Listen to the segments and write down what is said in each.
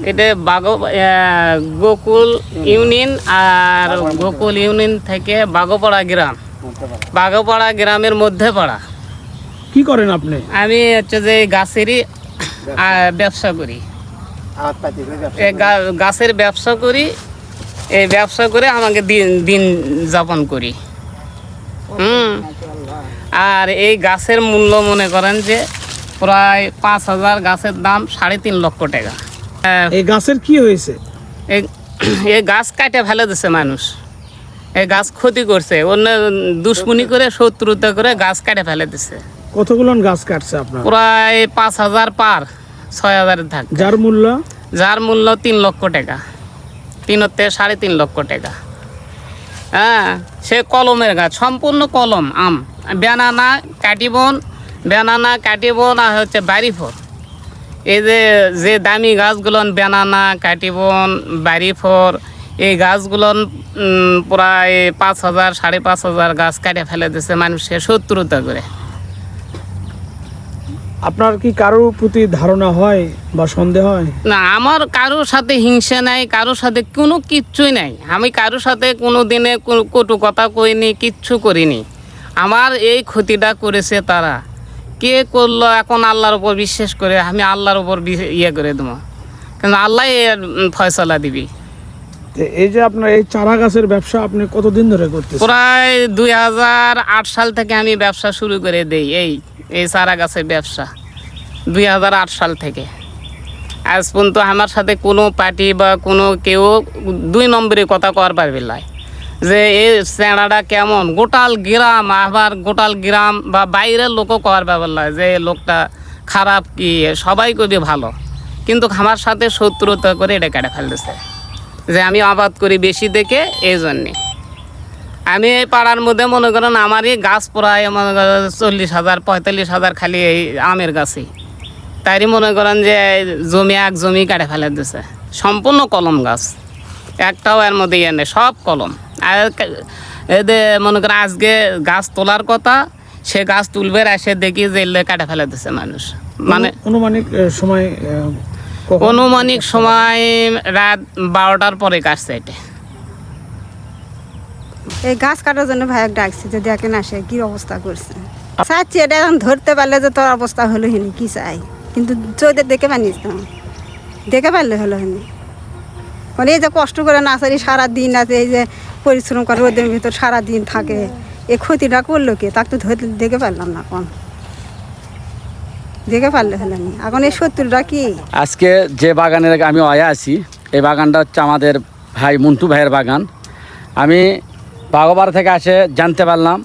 এটা গোকুল ইউনিয়ন আর গোকুল ইউনিয়ন থেকে বাগোপাড়া গ্রাম, বাগোপাড়া গ্রামের মধ্যে পাড়া। কি করেন আপনি? আমি হচ্ছে যে গাছেরই ব্যবসা করি, গাছের ব্যবসা করি। এই ব্যবসা করে আমাকে দিন যাপন করি। আর এই গাছের মূল্য মনে করেন যে প্রায় 5,000, গাছের দাম 3.5 লক্ষ টাকা। এই গাছের কি হয়েছে? এই গাছ কাটে ফেলে দিচ্ছে মানুষ, এই গাছ ক্ষতি করছে, অন্য দুশ্মনী করে শত্রুতা করে গাছ কাটে ফেলে দিচ্ছে। কতগুলো গাছ কাটছে আপনার? প্রায় 5,000 পার 6,000 থাকে। যার মূল্য 3 লক্ষ টাকা, 3 থেকে 3.5 লক্ষ টাকা। হ্যাঁ, সে কলমের গাছ, সম্পূর্ণ কলম, আম, বেনানা, কাটিবন আর হচ্ছে বাড়িফল। এই যে দামি গাছগুলো বেনানা, কাটিবন, বাড়িফল, এই গাছগুলো প্রায় 5,000 5,500 গাছ কাটে ফেলে দিচ্ছে মানুষের শত্রুতা করে। আপনার কি কারোর প্রতি ধারণা হয় বা সন্দেহ হয়? না, আমার কারোর সাথে হিংসা নাই, কারোর সাথে কোনো কিচ্ছুই নাই। আমি কারোর সাথে কোনো দিনে কটু কথা কইনি, কিচ্ছু করিনি। আমার এই ক্ষতিটা করেছে তারা। কে করলো এখন আল্লাহর উপর বিশ্বাস করে, আমি আল্লাহর উপর ইয়ে করে দেবো, কিন্তু আল্লাহ এর ফয়সালা দিবি। এই যে আপনার এই চারা গাছের ব্যবসা আপনি কতদিন ধরে করতেছেন? প্রায় 2008 সাল থেকে আমি ব্যবসা শুরু করে দেই। এই চারা গাছের ব্যবসা 2008 সাল থেকে আজ পর্যন্ত আমার সাথে কোনো পার্টি বা কোনো কেউ 2 নম্বরে কথা কর পারবে না যে এই চেঁড়াটা কেমন। গোটাল গ্রাম, আবার গোটাল গ্রাম বা বাইরের লোকও কর পারবে না যে লোকটা খারাপ কি, সবাই কবি ভালো, কিন্তু আমার সাথে শত্রুতা করে এটা কেটে ফেলতেছে যে আমি আবাদ করি বেশি দেখে। এই জন্যে আমি এই পাড়ার মধ্যে মনে করেন আমারই গাছ প্রায় মনে করেন 40,000 45,000 খালি এই আমের গাছই। তাইরই মনে করেন যে এক জমি কাটে ফেলে দিছে। সম্পূর্ণ কলম গাছ, একটাও এর মধ্যে ইয়ে নেই, সব কলম। আর এদের মনে করেন আজকে গাছ তোলার কথা, সে গাছ তুলবে এসে দেখি যে কাটে ফেলে দিছে মানুষ। মানে অনুমানিক সময় রাত 12টার পরে কাটছে এটা। এই গাছ কাটার জন্য ভাই ডাকছে যে দেখেন আসে কি অবস্থা করছে। চাচ্ছি এটা এখন ধরতে পারলে যে তোর অবস্থা হলো হিনি কি চাই, কিন্তু চোদের দেখে পানিস না, দেখে পারলে হলো হিনি। মানে এই যে কষ্ট করে নাচারি সারাদিন আছে, এই যে পরিশ্রম করে রোদের ভিতর সারাদিন থাকে, এই ক্ষতিটা করলো কে, তাকে তো ধরতে দেখে পারলাম না, কোন দেখে পারলে হলো নি। এখন এই শত্রুটা কি? আজকে যে বাগানের আমি আয়া আছি, এই বাগানটা হচ্ছে আমাদের ভাই মন্টু ভাইয়ের বাগান। আমি বাগোপাড়া থেকে আসে জানতে পারলাম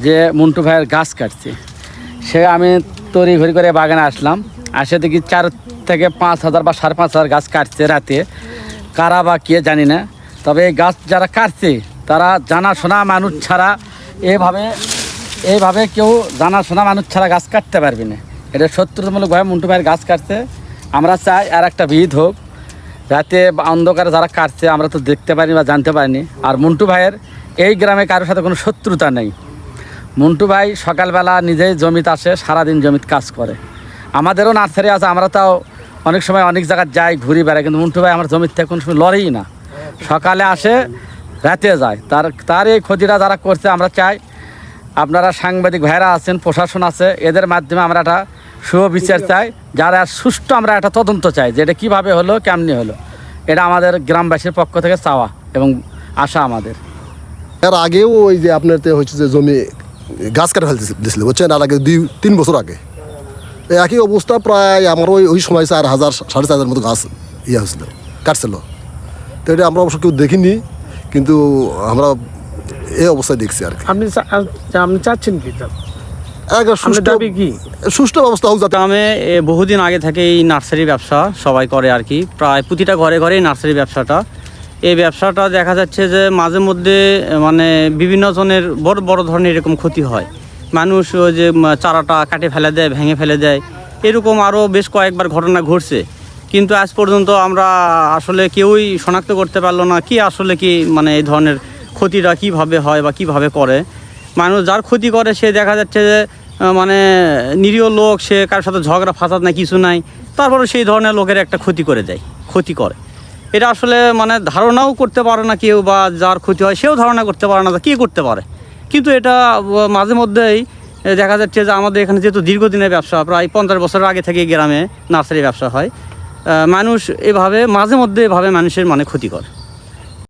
যে মন্টু ভাইয়ের গাছ কাটছে। আমি তড়িঘড়ি করে বাগানে আসলাম, আসে দেখি 4 থেকে 5,000 বা 5,500 গাছ কাটছে রাতে। কারা বা কে জানি না, তবে এই গাছ যারা কাটছে তারা জানাশোনা মানুষ ছাড়া এইভাবে কেউ জানাশোনা মানুষ ছাড়া গাছ কাটতে পারবে না। এটা শত্রুতামূলকভাবে মন্টু ভাইয়ের গাছ কাটছে। আমরা চাই আর একটা বিহিত হোক, যাতে অন্ধকারে যারা কাটছে আমরা তো দেখতে পারিনি বা জানতে পারিনি। আর মন্টু ভাইয়ের এই গ্রামে কারোর সাথে কোনো শত্রুতা নেই। মন্টু ভাই সকালবেলা নিজেই জমিতে আসে, সারাদিন জমিতে কাজ করে। আমাদেরও নার্সারি আছে, আমরা তাও অনেক সময় অনেক জায়গায় যাই, ঘুরি বেড়াই, কিন্তু মন্টু ভাই আমার জমির থেকে কোনো সময় লড়েই না। সকালে আসে, রাতে যায়। তার এই ক্ষতিটা যারা করছে, আমরা চাই আপনারা সাংবাদিক ভাইরা আছেন, প্রশাসন আছে, এদের মাধ্যমে আমরা একটা সুবিচার চাই, যারা সুষ্ঠু আমরা একটা তদন্ত চাই যে এটা কীভাবে হলো, কেমনি হলো। এটা আমাদের গ্রামবাসীর পক্ষ থেকে চাওয়া এবং আশা আমাদের। এর আগেও ওই যে আপনার হচ্ছে যে জমি গাছ কাটা ফেলতে দিয়েছিল, বুঝছেন, আর আগে 2-3 বছর আগে এই একই অবস্থা। প্রায় আমার ওই সময় 4,000 4,500 মতো গাছ হয়েছিল, কাটছিল। তো এটা আমরা অবশ্য কেউ দেখিনি, কিন্তু আমরা এই অবস্থায় দেখছি আর কি। আপনি চাচ্ছেন কি? সুষ্ঠু ব্যবস্থা হোক যাতে। আমি বহুদিন আগে থেকে এই নার্সারি ব্যবসা সবাই করে আর কি, প্রায় প্রতিটা ঘরে ঘরে নার্সারি ব্যবসাটা। এই ব্যবসাটা দেখা যাচ্ছে যে মাঝে মধ্যে মানে বিভিন্ন জনের বড় বড় ধরনের এরকম ক্ষতি হয়। মানুষ ওই যে চারাটা কাটে ফেলে দেয়, ভেঙে ফেলে দেয়, এরকম আরও বেশ কয়েকবার ঘটনা ঘটছে। কিন্তু আজ পর্যন্ত আমরা আসলে কেউই শনাক্ত করতে পারলো না কি আসলে কি মানে এই ধরনের ক্ষতিটা কিভাবে হয় বা কিভাবে করে। মানুষ যার ক্ষতি করে সে দেখা যাচ্ছে যে মানে নিরীহ লোক, সে কারোর সাথে ঝগড়া ফাসাদ নাই, কিছু নাই, তারপরে সেই ধরনের লোকের একটা ক্ষতি করে দেয়। ক্ষতি করে। এটা আসলে মানে ধারণাও করতে পারে না কেউ, বা যার ক্ষতি হয় সেও ধারণা করতে পারে না যে কী করতে পারে। কিন্তু এটা মাঝে মধ্যেই দেখা যাচ্ছে যে আমাদের এখানে যেহেতু দীর্ঘদিনের ব্যবসা, প্রায় 50 বছরের আগে থেকে গ্রামে নার্সারি ব্যবসা হয়, মানুষ এভাবে মাঝে মধ্যে এভাবে মানুষের মানে ক্ষতি করে।